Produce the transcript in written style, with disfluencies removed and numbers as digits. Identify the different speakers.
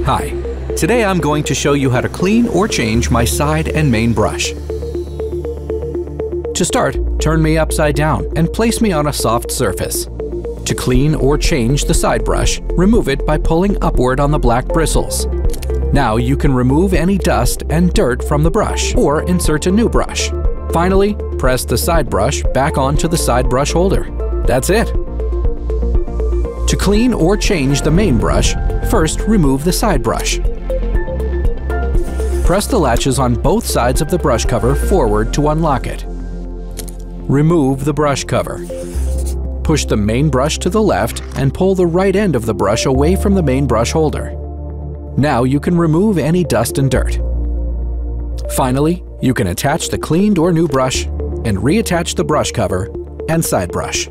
Speaker 1: Hi, today I'm going to show you how to clean or change my side and main brush. To start, turn me upside down and place me on a soft surface. To clean or change the side brush, remove it by pulling upward on the black bristles. Now you can remove any dust and dirt from the brush or insert a new brush. Finally, press the side brush back onto the side brush holder. That's it! To clean or change the main brush, first remove the side brush. Press the latches on both sides of the brush cover forward to unlock it. Remove the brush cover. Push the main brush to the left and pull the right end of the brush away from the main brush holder. Now you can remove any dust and dirt. Finally, you can attach the cleaned or new brush and reattach the brush cover and side brush.